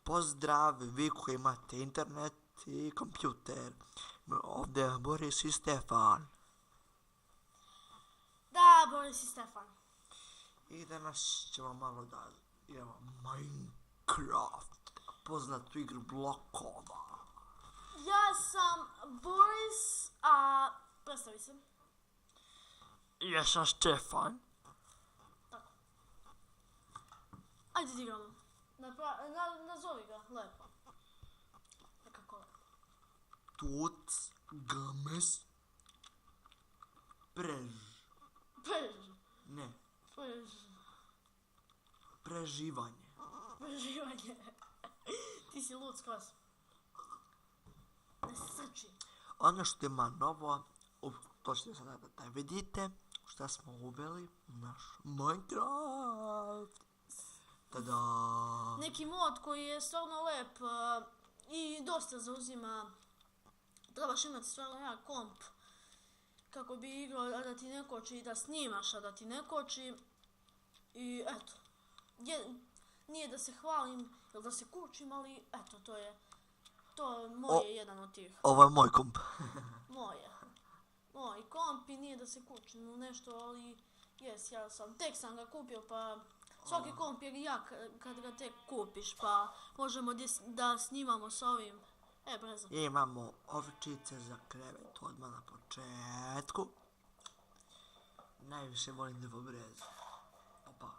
Pozdrav, vi koji imate internet i kompjuter. Ovdje je Boris i Stefan. Da, Boris i Stefan. I danas ćemo malo da imamo Minecraft, poznatu igru blokova. Ja sam Boris, a predstavi se. Ja sam Stefan. Tako. Ajde ti igramo. Nazovi ga, lepo. Nekako lepo. Tuc, games, prež. Ne, preživanje. Preživanje. Ti si lud skroz. Ne srči. Ono što ima novo, to ćete sada da vidite, šta smo uveli u naš Minecraft. Tada! Neki mod koji je stvarno lep i dosta zauzima. Trebaš imati stvarno jak komp kako bi igrao, a da ti ne koči, i da snimaš, a da ti ne koči. I eto, nije da se hvalim ili da se kučim, ali eto, to moj je jedan od tih. Ovo je moj komp. Moj komp i nije da se kučim u nešto, ali ja tek sam ga kupio, pa svaki komp je jak kad ga tek kupiš, pa možemo da snimamo sa ovim. Breza. Imamo ovčice za krevet odmah na početku. Najviše volim drvo breze. Opa.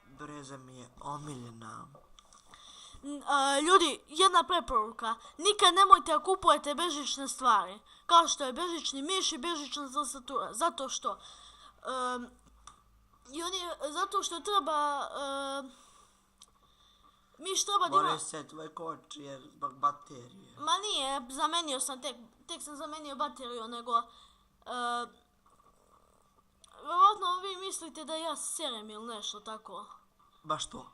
Breza mi je omiljena. Ljudi, jedna preporuka. Nikad nemojte da kupujete bežične stvari. Kao što je bežični miš i bežična tastatura. Zato što zato što treba miš treba da ima... Boris se tvoj koči jer zbog baterije. Ma nije, zamenio sam tek sam zamenio bateriju, nego vjerojatno vi mislite da ja serem ili nešto tako. Baš to.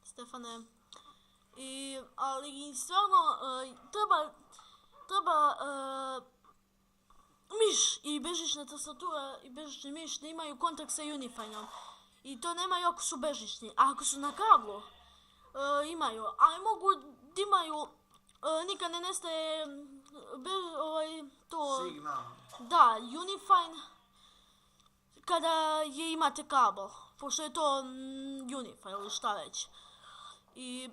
Stefane. Ali stvarno treba miš i bežična tastatura i bežični miš da imaju kontakt sa Unifyom. I to nemaju ako su bežični. A ako su na kablu, imaju. Ali mogu da imaju, nikad ne nestaje to... Signal. Da, Unify kada imate kabel. Pošto je to Unify ili šta već. I...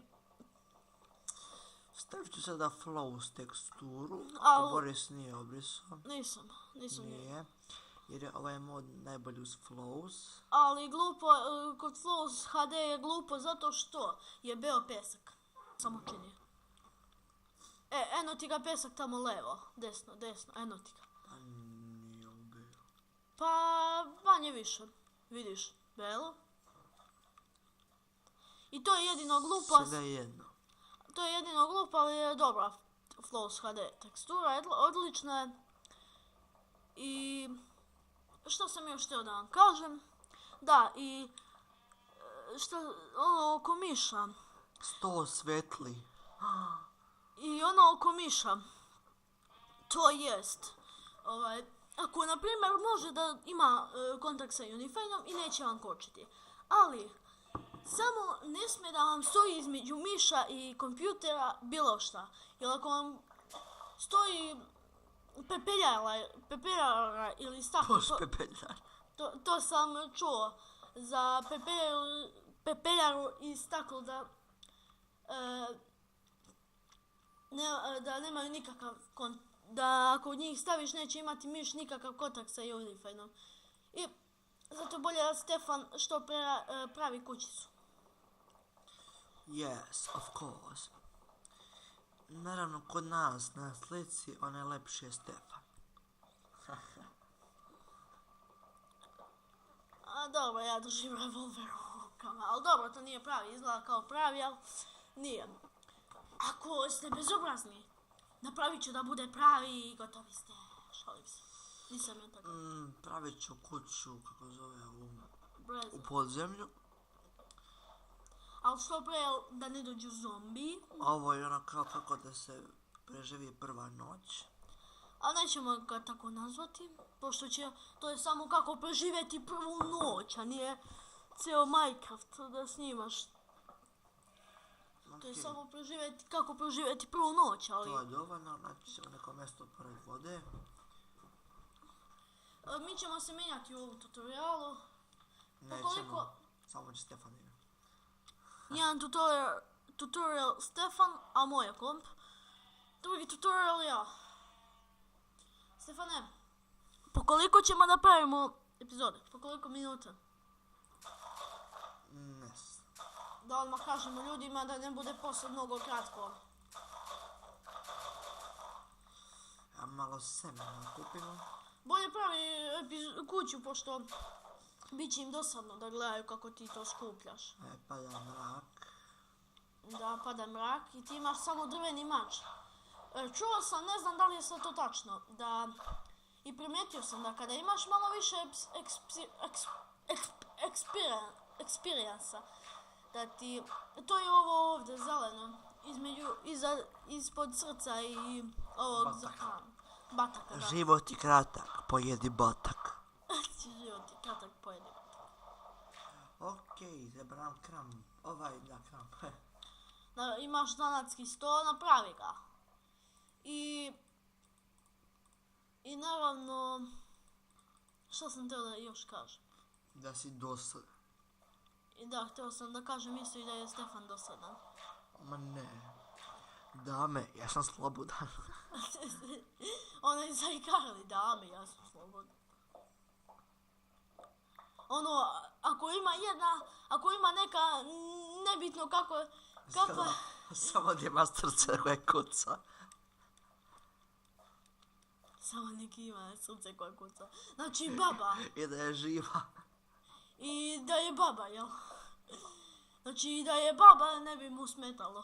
Stavit ću sada flows teksturu. Boris nije obrisao. Nisam. Nije. Jer je ovaj mod najbolji uz flows. Ali glupo, kod flows HD je glupo zato što je beo pesak. Samo čini. Eno ti ga pesak tamo levo. Desno, eno ti ga. Pa nije beo. Pa manje više. Vidiš, belo. I to je jedino glupo. Sve jedno. To je jedino glupo, ali je dobra flows HD tekstura. Odlična je. I... Što sam još htio da vam kažem? Da, i oko miša. Sto svetli. I ono oko miša. To jest. Ako, na primjer, može da ima kontakt sa Unifyom i neće vam kočiti. Ali, samo ne smije da vam stoji između miša i kompjutera bilo šta. Jer ako vam stoji pepeljara ili staklo. To sam čuo za pepeljaru i staklo da nemaju nikakav da ako njih staviš neće imati miš nikakav kontakt sa Unifyom. I zato bolje da Stefan što pravi kućicu. Yes, of course. Naravno, kod nas na slici onaj lepši je Stefan. Dobro, ja držim revolver u rukama, ali dobro, to nije pravi, izgleda kao pravi, ali nije. Ako ste bezobrazni, napravit ću da bude pravi i gotovi ste. Šalim se. Nisam ja tako. Pravit ću kuću, kako zove, u podzemlju. Ali što pre da ne dođu zombi. Ovo je ono kao kako da se preživi prva noć. A nećemo ga tako nazvati, pošto to je samo kako preživjeti prvu noć, a nije ceo Minecraft da snimaš To je Okej. samo preživjeti, kako preživjeti prvu noć, ali... To je dovoljno, naći se u neko mjesto pored vode. Mi ćemo se mijenjati u ovom tutorialu. Nećemo, samo će Stefan igra. Jedan tutorial Stefan, a moj je komp. Drugi tutorial ja. Stefane, po koliko ćemo napravimo epizode? Po koliko minuta? Ne znam. Da odmah kažemo ljudima da ne bude posao mnogo kratko. A malo semena kupimo. Bolje pravi kuću, pošto bit će im dosadno da gledaju kako ti to skupljaš. Pada mrak. Da pada mrak i ti imaš samo drveni mač. Čuo sam, ne znam da li je sad to tačno, da i primijetio sam da kada imaš malo više experience-a, da ti, to je ovo ovdje zeleno, ispod srca i ovog za hranu. Bataka, da. Život je kratak, pojedi batak. Život je kratak, pojedi batak. Okej, zabram kram. Kram. Da imaš zanatski sto, napravi ga. I naravno, što sam htio da još kažem? Da si dosadan. I da, htio sam da kažem isto i da je Stefan dosadan. Ma ne. Dame, ja sam slobodan. Ono je zaikarali, dame, ja sam slobodan. Ono, ako ima neka, nebitno kako Samo gdje ima srce koje kuca. Samo neki ima srce koje kuca. Znači baba. I da je živa. I da je baba, jel? Znači da je baba ne bi mu smetalo.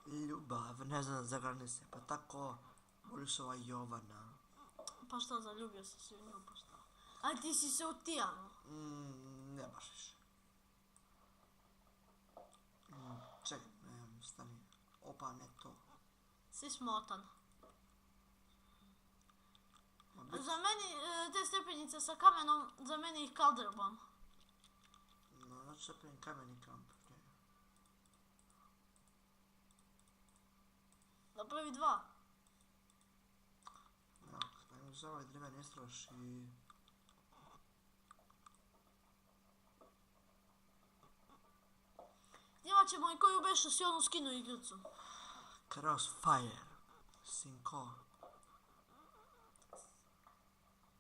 Ljubav, ne znam za granice, pa tako voliš ova Jovana. Pa šta, zaljubio si se u nju, pa šta? A ti si se u Tijanu. Ne baš više. Čekaj, stani. Opa, ne to. Si smotan. Za meni, te stepenice sa kamenom, za meni ih kaldrbom. No, znači napravim kameni kamp. Napravi dva. Ja, stavim za ovaj drveni istraš i... Imat ćemo i koju beše si onu skinu igricu. Crossfire. Sinko.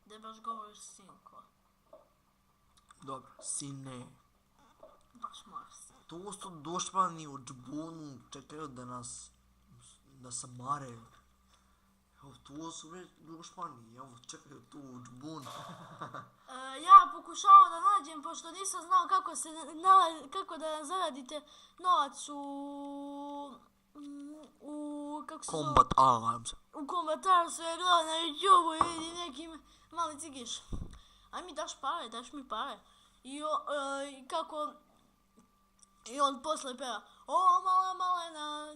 Gdje baš govoriš sinko. Dobro, sine. Baš moraš si. Tu su dušmani u džbunu, čekaju da samare. Evo, tu su već dušmani, evo, čekaju tu u džbunu. Ja pokušao da nađem, pošto nisam znao kako da zaradite novac kako se zove? Combat Arms. U Combat Armsu je gledao na YouTube-u i vidi neki mali cigiš. Aj mi daš mi pare. I on posle peva, o mala malena,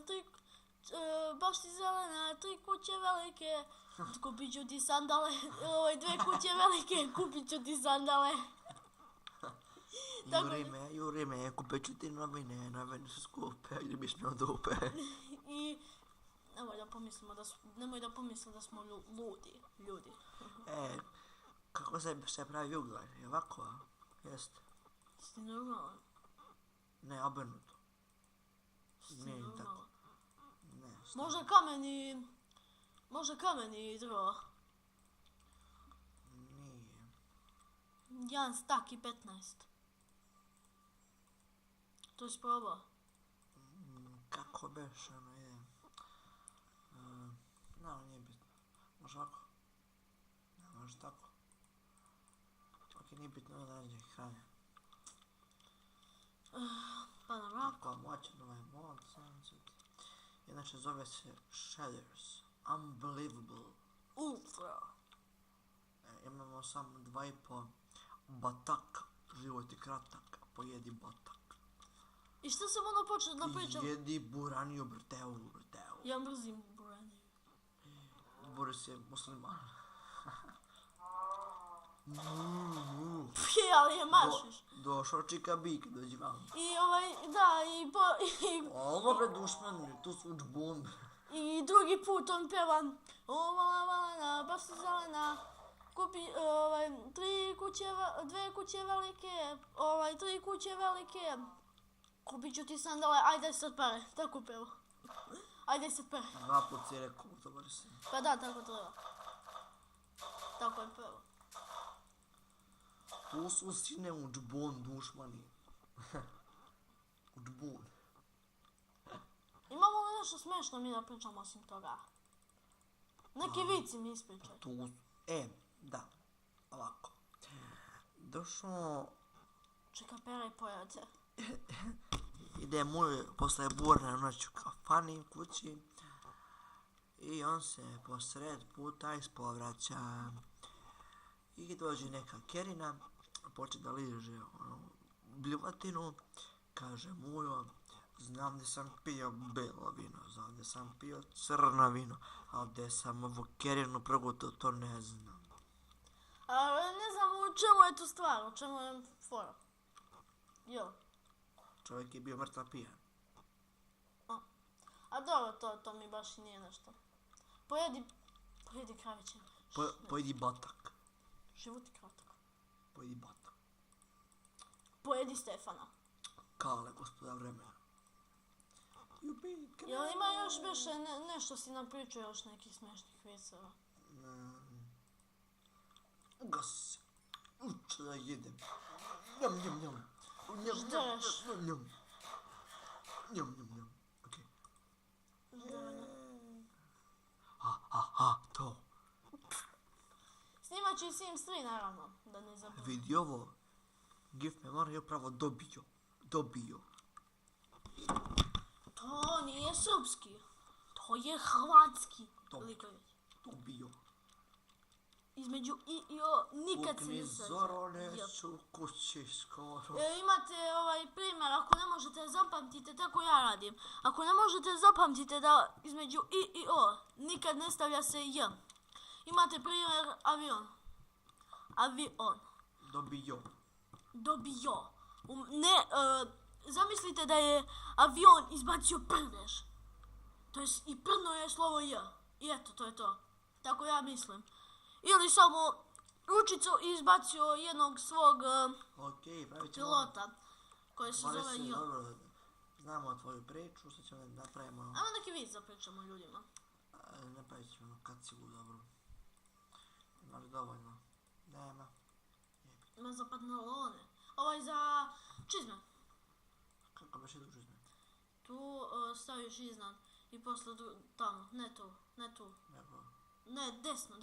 baš ti zelena, 3 kuće velike, kupit ću ti sandale, 2 kuće velike, kupit ću ti sandale. Juri me, kupit ću ti novine su skupe, ljubiš me od dupe. I nemoj da pomisle da smo ljudi. Kako se pravi ugla, je ovako, a? Jeste. Si normalan? Ne, obrnuto. Nije tako. Ne, Može kameni drvo. Nije. 1 stak i 15. To si probao? Kako beš, ono je... No, nije bitno. Može ovako? Ne, može tako. Ok, nije bitno da nađe hrane. Pa na mrak. Tako moćan ovaj mod, inače zove se Shaders. Unbelievable. Ultra. Imamo samo 2,5 batak, život je kratak, pojedi batak. I što sam ono počeo da pričam? Jedi buraniju brteu. Ja mrzim buraniju. Boris je musliman. Ali je mašiš. Došao čika bik, dođi vam. I da, i Ovo bre dušman, tu su džbun. i drugi put on pjeva o malena, baš si zelena, kupi dve kuće velike, 3 kuće velike, kupit ću ti sandale, ajde sad pare, tako pjeva. Ajde sad pare. 2 put si rekao, dobar si. Pa da, tako treba. Tako je pjeva. Tu su sine u džbun, dušmani. U džbun. Imamo li nešto smiješno mi da pričamo osim toga? Neki vici mi ispričaj. Da, ovako. Došao... Čeka pera i pojace. Ide moj posle burne noći u kafani kući i on se posred puta ispovraća i dođe neka kerina, počne da liže bljuvotinu, kaže mujo, znam da sam pio belo vino, znam da sam pio crno vino, ali da sam ovo kerinu progutao, to ne znam. Ne znam u čemu je tu stvar, u čemu je fora. Jo. Čovjek je bio mrtav pijan. A dobro, to mi baš i nije nešto. Pojedi kraviće. Pojedi batak. Život je kratak. Pojedi batak. Pojedi Stefana. Kale, gospoda vremena. Jel ima još više nešto si nam pričao, još nekih smiješnih viceva? Gas. Uče da jedem. Njam, njam, njam. Ždereš. Njam. Okej. Žderanje. To. Snimat ću i Sims 3 naravno, da ne zaboravim. Vidi ovo. GIF Memory je upravo dobio. To nije srpski. To je hrvatski. Dobio. Između i o nikad se ne sađa. Zorone su kući skoro. Imate primjer, ako ne možete zapamtite, tako ja radim. Ako ne možete zapamtite da između i o nikad ne stavlja se j. Imate primjer avion. Dobio. Zamislite da je avion izbacio prdež. To je i prdno je slovo j. I eto, to je to. Tako ja mislim. Ili samo ručicu izbacio jednog svog pilota koji se zove J. Znamo tvoju priču, sad ćemo da napravimo... Ajmo neki vic da pričamo ljudima. Napravit ćemo kacigu, dobro. Ima li dovoljno? Nema. Ima za pantalone. Za čizme. Kako baš idu čizme? Tu staviš iznad i posle tamo, ne tu. Ne, desno,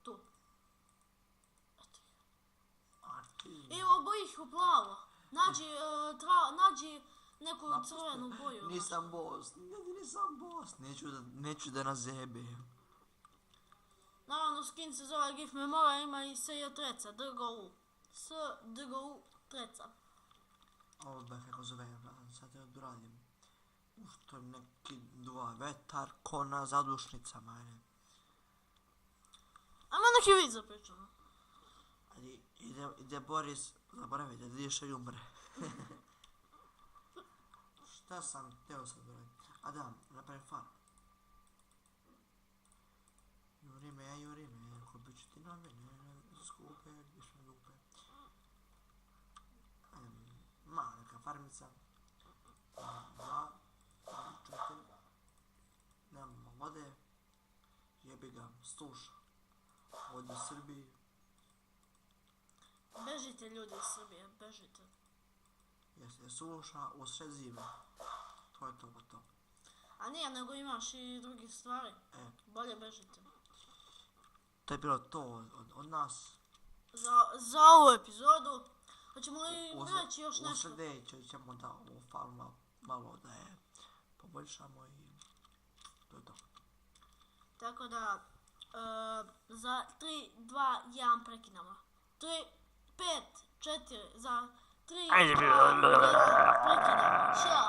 tu. Eto ih. Evo, boji ih u plavo. Nađi neku crvenu boju. Nisam boss. Neću da nas zebe. Naravno, skin se zove GIF Memory, ima i SJ treca, DGU treca. Ovo bih kako zove, sad je odradim. To je neki 2 vetar, ko na zadušnicama. Ajmo neki vid za pričamo. Ide Boris, zaboravi da diše i umre. Šta sam teo sad uraditi? A da, napravim farm. Juri me, kupit ću ti novine, skupe, gdješ me dupe. Mala neka farmica. 2, 4. Nemamo vode. Jebi ga, suša. Ovdje u Srbiji. Bežite ljudi iz Srbije, bežite. Jeste suša usred zime. To je to. A nije, nego imaš i drugih stvari. Bolje bežite. To je bilo to od nas. Za ovu epizodu. Hoćemo li reći još nešto? U sljedećoj ćemo da ovu farmu malo da je poboljšamo i to je to. Tako da, za 3, 2, 1 prekinamo. 3, 5, 4, za 3, 2, 1 prekinamo. Ćao!